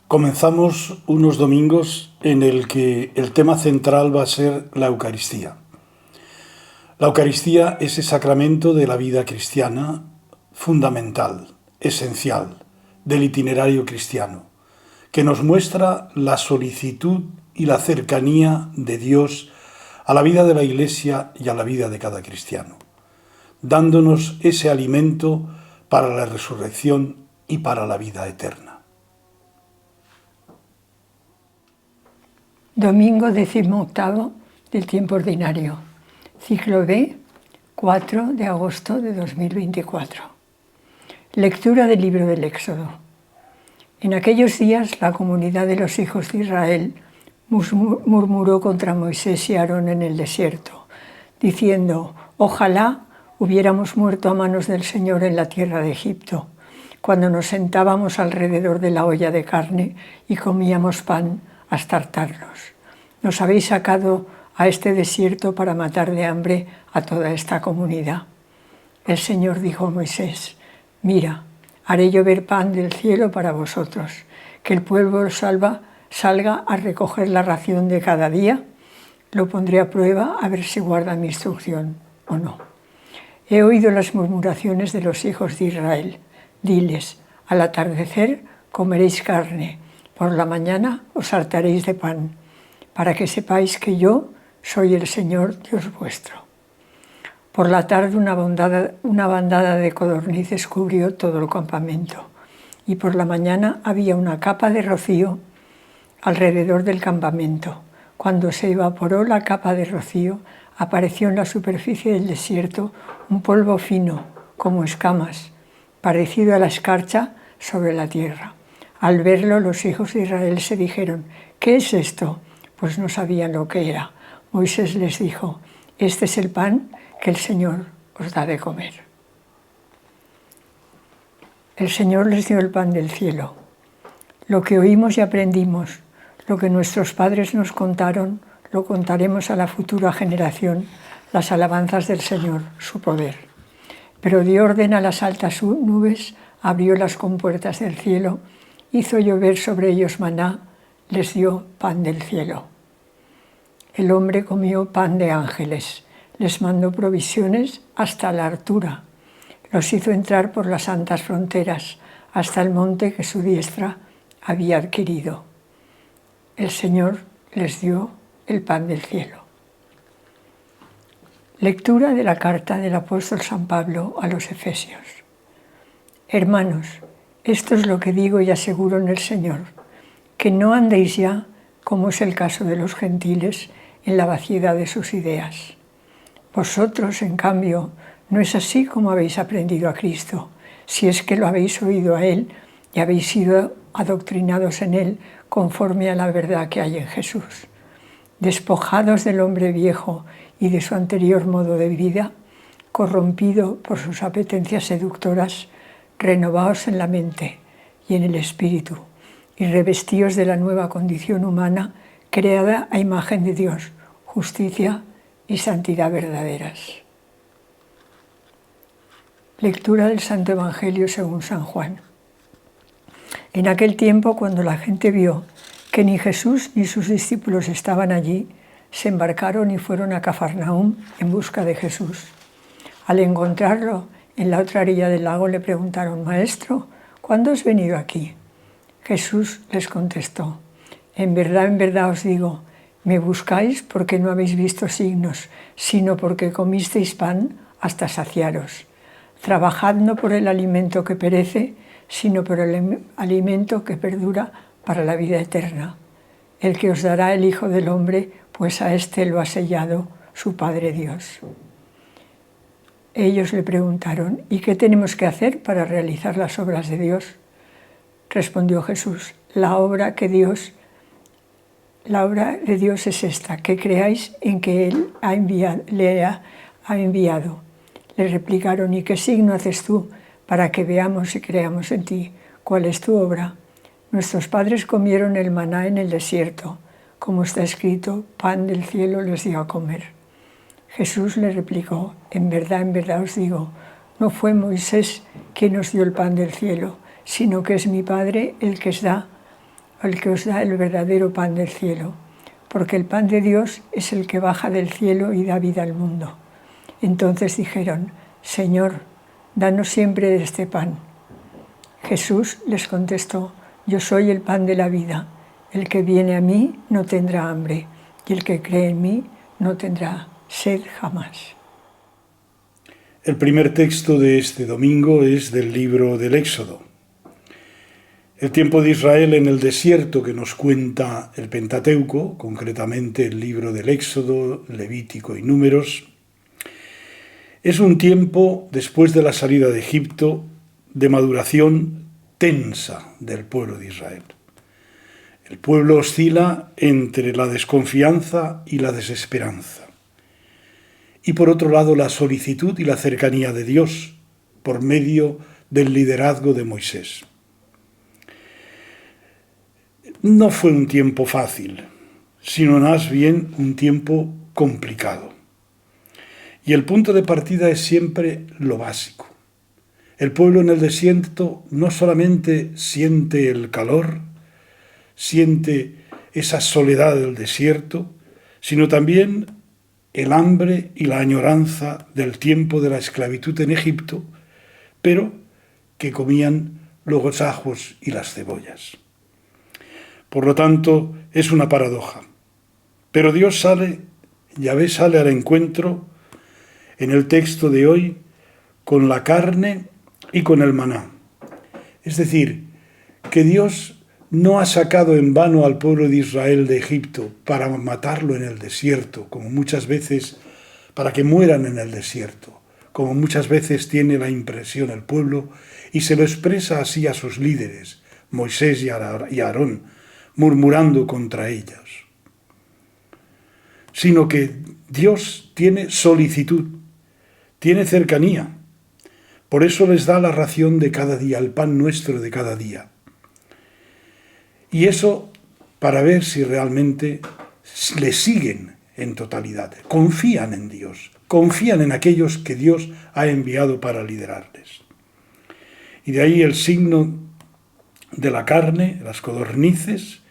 Comenzamos unos domingos en el que el tema central va a ser la Eucaristía. La Eucaristía es el sacramento de la vida cristiana fundamental, esencial, del itinerario cristiano, que nos muestra la solicitud y la cercanía de Dios a la vida de la Iglesia y a la vida de cada cristiano, dándonos ese alimento para la resurrección y para la vida eterna. Domingo 18 del tiempo ordinario, ciclo B, 4 de agosto de 2024. Lectura del libro del Éxodo. En aquellos días la comunidad de los hijos de Israel murmuró contra Moisés y Aarón en el desierto, diciendo: «Ojalá hubiéramos muerto a manos del Señor en la tierra de Egipto, cuando nos sentábamos alrededor de la olla de carne y comíamos pan hasta hartarnos. Nos habéis sacado a este desierto para matar de hambre a toda esta comunidad». El Señor dijo a Moisés: «Mira, haré llover pan del cielo para vosotros, que el pueblo salga a recoger la ración de cada día. Lo pondré a prueba a ver si guarda mi instrucción o no. He oído las murmuraciones de los hijos de Israel. Diles: al atardecer comeréis carne, por la mañana os hartaréis de pan, para que sepáis que yo soy el Señor Dios vuestro». Por la tarde una bandada de codornices cubrió todo el campamento, y por la mañana había una capa de rocío alrededor del campamento. Cuando se evaporó la capa de rocío, apareció en la superficie del desierto un polvo fino, como escamas, parecido a la escarcha sobre la tierra. Al verlo, los hijos de Israel se dijeron: «¿Qué es esto?», pues no sabían lo que era. Moisés les dijo: «Este es el pan que el Señor os da de comer». El Señor les dio el pan del cielo. Lo que oímos y aprendimos, lo que nuestros padres nos contaron, lo contaremos a la futura generación, las alabanzas del Señor, su poder. Pero dio orden a las altas nubes, abrió las compuertas del cielo, hizo llover sobre ellos maná, les dio pan del cielo. El hombre comió pan de ángeles, les mandó provisiones hasta la hartura, los hizo entrar por las santas fronteras, hasta el monte que su diestra había adquirido. El Señor les dio el pan del cielo. Lectura de la carta del apóstol San Pablo a los Efesios. Hermanos, esto es lo que digo y aseguro en el Señor, que no andéis ya, como es el caso de los gentiles, en la vaciedad de sus ideas. Vosotros, en cambio, no es así como habéis aprendido a Cristo, si es que lo habéis oído a Él y habéis sido adoctrinados en Él conforme a la verdad que hay en Jesús. Despojados del hombre viejo y de su anterior modo de vida, corrompido por sus apetencias seductoras, renovaos en la mente y en el espíritu, y revestíos de la nueva condición humana creada a imagen de Dios, justicia y santidad verdaderas. Lectura del Santo Evangelio según San Juan. En aquel tiempo, cuando la gente vio que ni Jesús ni sus discípulos estaban allí, se embarcaron y fueron a Cafarnaúm en busca de Jesús. Al encontrarlo en la otra orilla del lago, le preguntaron: «Maestro, ¿cuándo has venido aquí?». Jesús les contestó: en verdad os digo, me buscáis porque no habéis visto signos, sino porque comisteis pan hasta saciaros. Trabajad no por el alimento que perece, sino por el alimento que perdura para la vida eterna, el que os dará el Hijo del Hombre, pues a éste lo ha sellado su Padre Dios». Ellos le preguntaron: «¿Y qué tenemos que hacer para realizar las obras de Dios?». Respondió Jesús: La obra de Dios es esta, que creáis en que Él le ha enviado. Le replicaron: «¿Y qué signo haces tú para que veamos y creamos en ti? ¿Cuál es tu obra?». «Nuestros padres comieron el maná en el desierto, como está escrito: pan del cielo les dio a comer». Jesús le replicó: en verdad os digo, no fue Moisés quien os dio el pan del cielo, sino que es mi Padre el que os da al que os da el verdadero pan del cielo, porque el pan de Dios es el que baja del cielo y da vida al mundo. Entonces dijeron: Señor, danos siempre de este pan. Jesús les contestó: Yo soy el pan de la vida. El que viene a mí no tendrá hambre, y el que cree en mí no tendrá sed jamás. El primer texto de este domingo es del libro del Éxodo. El tiempo de Israel en el desierto que nos cuenta el Pentateuco, concretamente el libro del Éxodo, Levítico y Números, es un tiempo después de la salida de Egipto de maduración tensa del pueblo de Israel. El pueblo oscila entre la desconfianza y la desesperanza. Y por otro lado, la solicitud y la cercanía de Dios por medio del liderazgo de Moisés. No fue un tiempo fácil, sino más bien un tiempo complicado. Y el punto de partida es siempre lo básico. El pueblo en el desierto no solamente siente el calor, siente esa soledad del desierto, sino también el hambre y la añoranza del tiempo de la esclavitud en Egipto, pero que comían los ajos y las cebollas. Por lo tanto, es una paradoja. Pero Dios Yahvé sale al encuentro en el texto de hoy con la carne y con el maná. Es decir, que Dios no ha sacado en vano al pueblo de Israel de Egipto para matarlo en el desierto, como muchas veces, para que mueran en el desierto, como muchas veces tiene la impresión el pueblo, y se lo expresa así a sus líderes, Moisés y Aarón, murmurando contra ellos. Sino que Dios tiene solicitud, tiene cercanía. Por eso les da la ración de cada día, el pan nuestro de cada día. Y eso para ver si realmente le siguen en totalidad, confían en Dios, confían en aquellos que Dios ha enviado para liderarles. Y de ahí el signo de la carne, las codornices,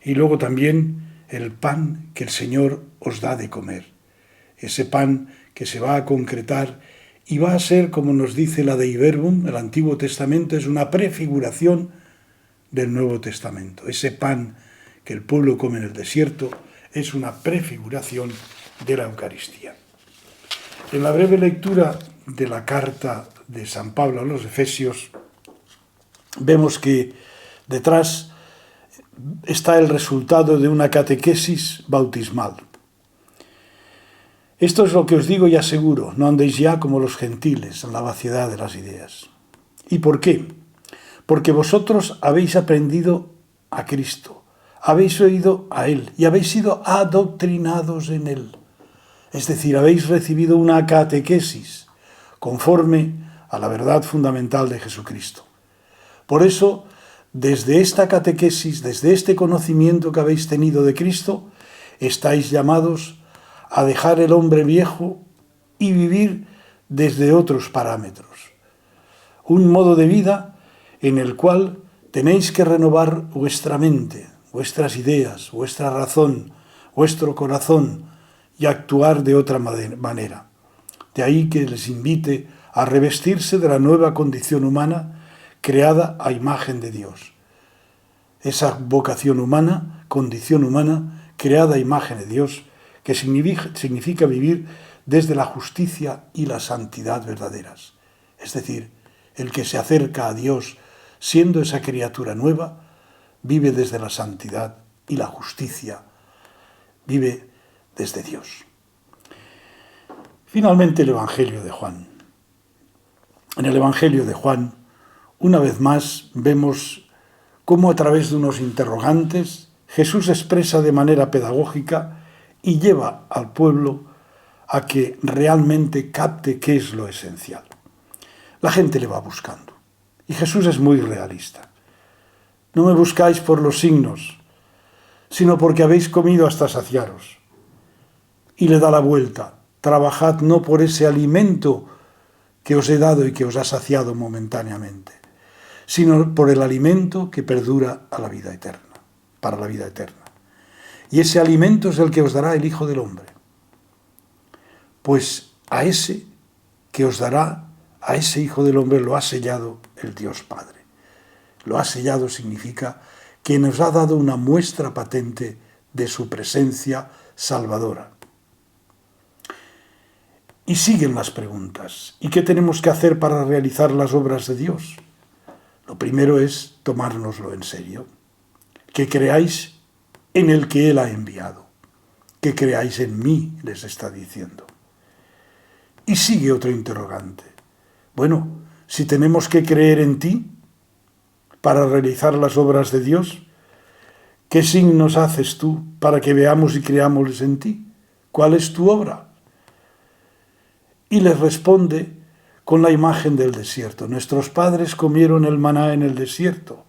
y luego también el pan que el Señor os da de comer. Ese pan que se va a concretar y va a ser, como nos dice la Dei Verbum, el Antiguo Testamento es una prefiguración del Nuevo Testamento. Ese pan que el pueblo come en el desierto es una prefiguración de la Eucaristía. En la breve lectura de la carta de San Pablo a los Efesios, vemos que detrás está el resultado de una catequesis bautismal. Esto es lo que os digo y aseguro, no andéis ya como los gentiles en la vaciedad de las ideas. ¿Y por qué? Porque vosotros habéis aprendido a Cristo, habéis oído a Él y habéis sido adoctrinados en Él. Es decir, habéis recibido una catequesis conforme a la verdad fundamental de Jesucristo. Por eso, desde esta catequesis, desde este conocimiento que habéis tenido de Cristo, estáis llamados a dejar el hombre viejo y vivir desde otros parámetros. Un modo de vida en el cual tenéis que renovar vuestra mente, vuestras ideas, vuestra razón, vuestro corazón y actuar de otra manera. De ahí que les invite a revestirse de la nueva condición humana creada a imagen de Dios. Esa vocación humana, condición humana, creada a imagen de Dios, que significa vivir desde la justicia y la santidad verdaderas. Es decir, el que se acerca a Dios siendo esa criatura nueva, vive desde la santidad y la justicia, vive desde Dios. Finalmente, el Evangelio de Juan. En el Evangelio de Juan, una vez más, vemos cómo a través de unos interrogantes Jesús expresa de manera pedagógica y lleva al pueblo a que realmente capte qué es lo esencial. La gente le va buscando. Y Jesús es muy realista. No me buscáis por los signos, sino porque habéis comido hasta saciaros. Y le da la vuelta. Trabajad no por ese alimento que os he dado y que os ha saciado momentáneamente, sino por el alimento que perdura a la vida eterna. para la vida eterna. Y ese alimento es el que os dará el Hijo del Hombre. Pues a ese que os dará, a ese Hijo del Hombre lo ha sellado el Dios Padre. Lo ha sellado significa que nos ha dado una muestra patente de su presencia salvadora. Y siguen las preguntas. ¿Y qué tenemos que hacer para realizar las obras de Dios? Lo primero es tomárnoslo en serio. Que creáis en el que Él ha enviado. Que creáis en mí, les está diciendo. Y sigue otro interrogante. Bueno, si tenemos que creer en ti para realizar las obras de Dios, ¿qué signos haces tú para que veamos y creamos en ti? ¿Cuál es tu obra? Y les responde con la imagen del desierto. Nuestros padres comieron el maná en el desierto,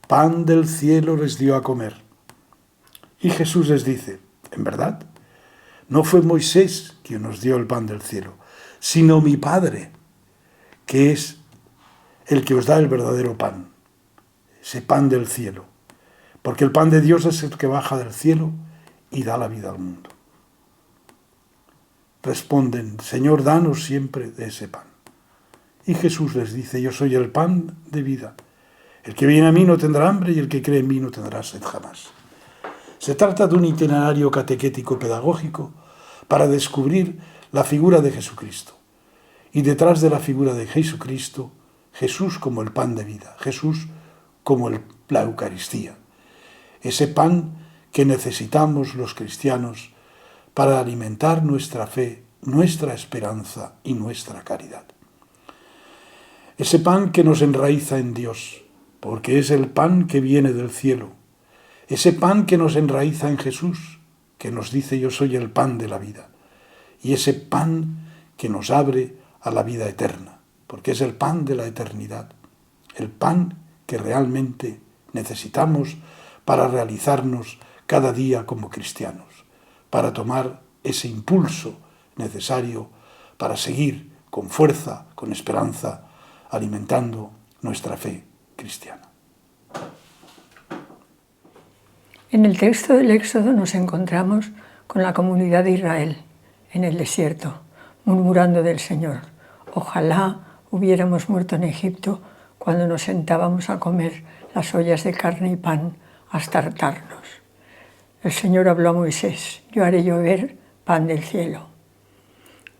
pan del cielo les dio a comer. Y Jesús les dice, en verdad, no fue Moisés quien nos dio el pan del cielo, sino mi Padre, que es el que os da el verdadero pan, ese pan del cielo. Porque el pan de Dios es el que baja del cielo y da la vida al mundo. Responden, Señor, danos siempre de ese pan. Y Jesús les dice, yo soy el pan de vida. El que viene a mí no tendrá hambre y el que cree en mí no tendrá sed jamás. Se trata de un itinerario catequético pedagógico para descubrir la figura de Jesucristo. Y detrás de la figura de Jesucristo, Jesús como el pan de vida, Jesús como la Eucaristía. Ese pan que necesitamos los cristianos para alimentar nuestra fe, nuestra esperanza y nuestra caridad. Ese pan que nos enraiza en Dios, porque es el pan que viene del cielo. Ese pan que nos enraiza en Jesús, que nos dice yo soy el pan de la vida. Y ese pan que nos abre a la vida eterna, porque es el pan de la eternidad. El pan que realmente necesitamos para realizarnos cada día como cristianos, para tomar ese impulso necesario para seguir con fuerza, con esperanza, alimentando nuestra fe cristiana. En el texto del Éxodo nos encontramos con la comunidad de Israel en el desierto, murmurando del Señor. Ojalá hubiéramos muerto en Egipto cuando nos sentábamos a comer las ollas de carne y pan hasta hartarnos. El Señor habló a Moisés, yo haré llover pan del cielo.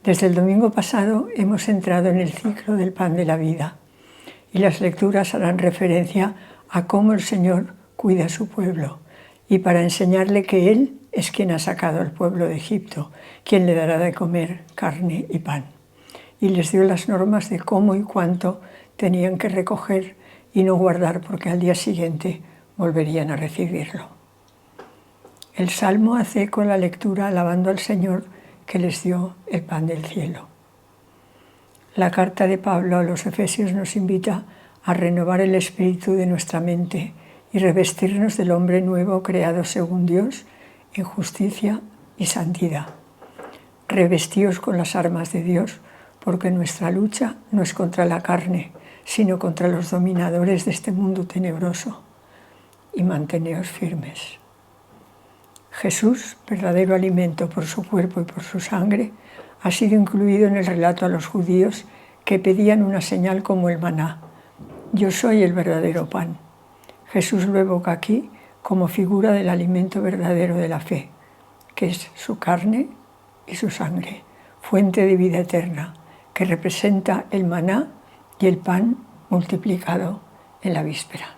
Desde el domingo pasado hemos entrado en el ciclo del pan de la vida y las lecturas harán referencia a cómo el Señor cuida a su pueblo y para enseñarle que Él es quien ha sacado al pueblo de Egipto, quien le dará de comer carne y pan. Y les dio las normas de cómo y cuánto tenían que recoger y no guardar porque al día siguiente volverían a recibirlo. El Salmo hace eco la lectura alabando al Señor que les dio el pan del cielo. La carta de Pablo a los Efesios nos invita a renovar el espíritu de nuestra mente y revestirnos del hombre nuevo creado según Dios en justicia y santidad. Revestíos con las armas de Dios, porque nuestra lucha no es contra la carne, sino contra los dominadores de este mundo tenebroso. Y manteneos firmes. Jesús, verdadero alimento por su cuerpo y por su sangre, ha sido incluido en el relato a los judíos que pedían una señal como el maná. Yo soy el verdadero pan. Jesús lo evoca aquí como figura del alimento verdadero de la fe, que es su carne y su sangre, fuente de vida eterna, que representa el maná y el pan multiplicado en la víspera.